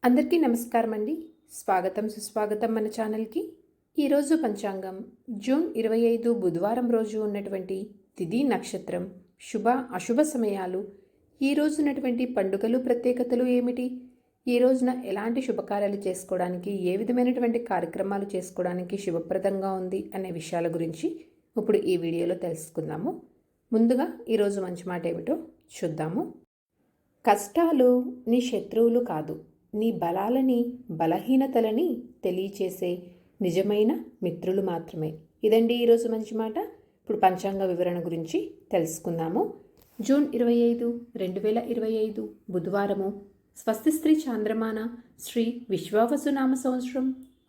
అందరికీ నమస్కారం అండి. స్వాగతం సుస్వాగతం మన ఛానల్కి. ఈరోజు పంచాంగం జూన్ 25 బుధవారం రోజు ఉన్నటువంటి తిథి నక్షత్రం శుభ అశుభ సమయాలు, ఈ రోజు ఉన్నటువంటి పండుగలు ప్రత్యేకతలు ఏమిటి, ఈ రోజున ఎలాంటి శుభకార్యాలు చేసుకోవడానికి, ఏ విధమైనటువంటి కార్యక్రమాలు చేసుకోవడానికి శుభప్రదంగా ఉంది అనే విషయాల గురించి ఇప్పుడు ఈ వీడియోలో తెలుసుకుందాము. ముందుగా ఈరోజు మంచి మాట ఏమిటో చూద్దాము. కష్టాలు నీ శత్రువులు కాదు, నీ బలాలని బలహీనతలని తెలియచేసే నిజమైన మిత్రులు మాత్రమే. ఇదండి ఈరోజు మంచి మాట. ఇప్పుడు పంచాంగ వివరణ గురించి తెలుసుకుందాము. జూన్ 25, 2025 బుధవారము. స్వస్తి స్త్రీ చాంద్రమాన శ్రీ విశ్వావసునామ సంవత్సరం,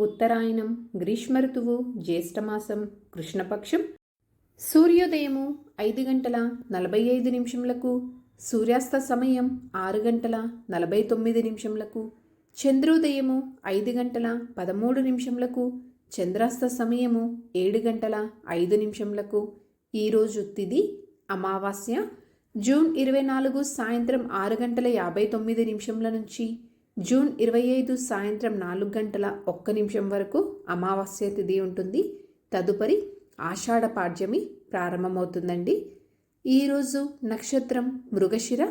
ఉత్తరాయణం, గ్రీష్మ ఋతువు, జ్యేష్ఠమాసం, కృష్ణపక్షం. సూర్యోదయము 5:45 సూర్యాస్త సమయం 6:49, చంద్రోదయము 5:13, చంద్రాస్త సమయము 7:05. ఈరోజు తిథి అమావాస్య. జూన్ 24 సాయంత్రం 6:59 నుంచి జూన్ 25 సాయంత్రం 4:01 వరకు అమావాస్య తిథి ఉంటుంది. తదుపరి ఆషాఢ పాడ్యమి ప్రారంభమవుతుందండి. ఈరోజు నక్షత్రం మృగశిర.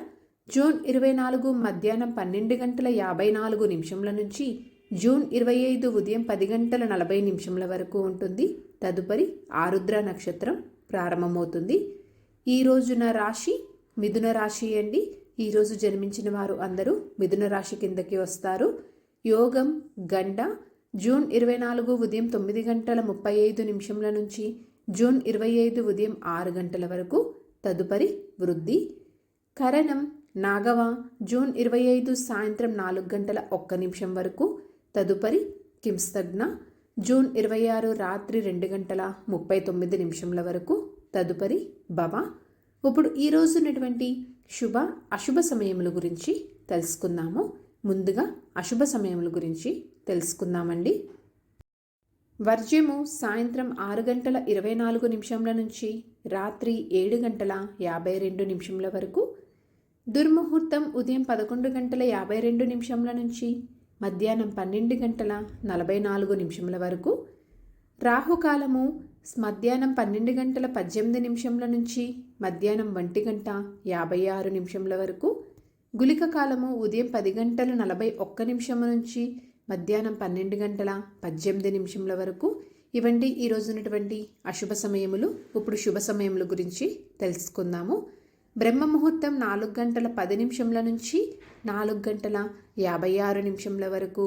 జూన్ 24 మధ్యాహ్నం 12:54 నుంచి జూన్ 25 ఉదయం 10:40 వరకు ఉంటుంది. తదుపరి ఆరుద్ర నక్షత్రం ప్రారంభమవుతుంది. ఈ రోజున రాశి మిథున రాశి అండి. ఈరోజు జన్మించిన వారు అందరూ మిథున రాశి కిందకి వస్తారు. యోగం గండ. జూన్ 24 ఉదయం 9:35 నుంచి జూన్ 25 ఉదయం 6 వరకు. తదుపరి వృద్ధి. కరణం నాగవ. జూన్ 25 సాయంత్రం 4:01 వరకు. తదుపరి కింస్తగ్న. జూన్ 26 రాత్రి 2:39 వరకు. తదుపరి భవ. ఇప్పుడు ఈ రోజు ఉన్నటువంటి శుభ అశుభ సమయముల గురించి తెలుసుకుందాము. ముందుగా అశుభ సమయముల గురించి తెలుసుకుందామండి. వర్జ్యము సాయంత్రం 6:24 నుంచి రాత్రి 7:52 వరకు. దుర్ముహూర్తం ఉదయం 11:52 నుంచి మధ్యాహ్నం 12:44 వరకు. రాహుకాలము మధ్యాహ్నం 12:18 నుంచి మధ్యాహ్నం 1:56 వరకు. గుళిక కాలము ఉదయం 10:41 నుంచి మధ్యాహ్నం 12:18 వరకు. ఇవండి ఈ రోజు ఉన్నటువంటి అశుభ సమయములు. ఇప్పుడు శుభ సమయముల గురించి తెలుసుకుందాము. బ్రహ్మ ముహూర్తం 4:10 నుంచి 4:56 వరకు.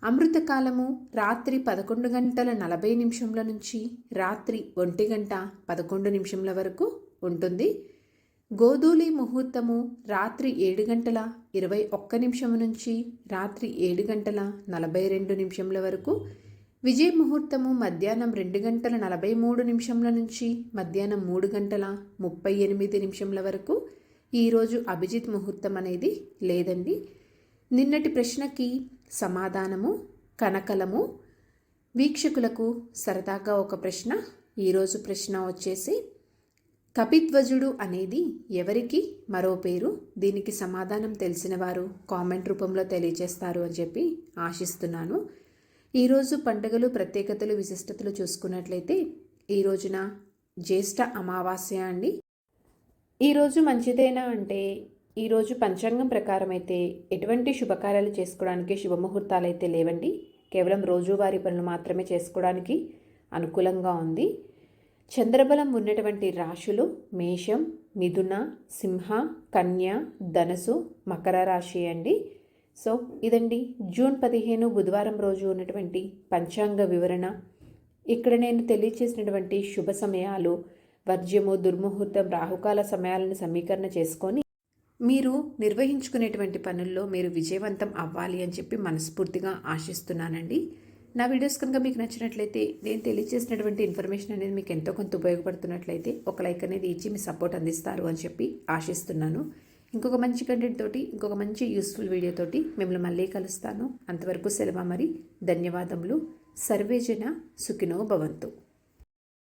అమృతకాలము రాత్రి 11:40 నుంచి రాత్రి 1:11 వరకు ఉంటుంది. గోధూలి ముహూర్తము రాత్రి 7:21 నుంచి రాత్రి 7:42 వరకు. విజయ ముహూర్తము మధ్యాహ్నం 2:43 నుంచి మధ్యాహ్నం 3:38 వరకు. ఈరోజు అభిజిత్ ముహూర్తం అనేది లేదండి. నిన్నటి ప్రశ్నకి సమాధానము కనకలము. వీక్షకులకు సరదాగా ఒక ప్రశ్న. ఈరోజు ప్రశ్న వచ్చేసి, కపిధ్వజుడు అనేది ఎవరికి మరో పేరు? దీనికి సమాధానం తెలిసిన వారు కామెంట్ రూపంలో తెలియజేస్తారు అని చెప్పి ఆశిస్తున్నాను. ఈరోజు పండుగలు ప్రత్యేకతలు విశిష్టతలు చూసుకున్నట్లయితే ఈ రోజున జ్యేష్ఠ అమావాస్య అండి. ఈరోజు మంచిదేనా అంటే, ఈరోజు పంచాంగం ప్రకారం అయితే ఎటువంటి శుభకార్యాలు చేసుకోవడానికి శుభముహూర్తాలు అయితే లేవండి. కేవలం రోజువారీ పనులు మాత్రమే చేసుకోవడానికి అనుకూలంగా ఉంది. చంద్రబలం ఉన్నటువంటి రాశులు మేషం, మిథున, సింహ, కన్య, ధనసు, మకర రాశి అండి. సో ఇదండి జూన్ 15 బుధవారం రోజు ఉన్నటువంటి పంచాంగ వివరణ. ఇక్కడ నేను తెలియచేసినటువంటి శుభ సమయాలు, వర్జ్యము, దుర్ముహూర్తం, రాహుకాల సమయాలను సమీకరణ చేసుకొని మీరు నిర్వహించుకునేటువంటి పనుల్లో మీరు విజయవంతం అవ్వాలి అని చెప్పి మనస్ఫూర్తిగా ఆశిస్తున్నానండి. నా వీడియోస్ కనుక మీకు నచ్చినట్లయితే, నేను తెలియజేసినటువంటి ఇన్ఫర్మేషన్ అనేది మీకు ఎంతో కొంత ఉపయోగపడుతున్నట్లయితే ఒక లైక్ అనేది ఇచ్చి మీ సపోర్ట్ అందిస్తారు అని చెప్పి ఆశిస్తున్నాను. ఇంకొక మంచి కంటెంట్ తోటి, ఇంకొక మంచి యూస్ఫుల్ వీడియోతోటి మిమ్మల్ని మళ్ళీ కలుస్తాను. అంతవరకు సెలవు మరి. ధన్యవాదములు. సర్వేజన సుఖినో భవంతు.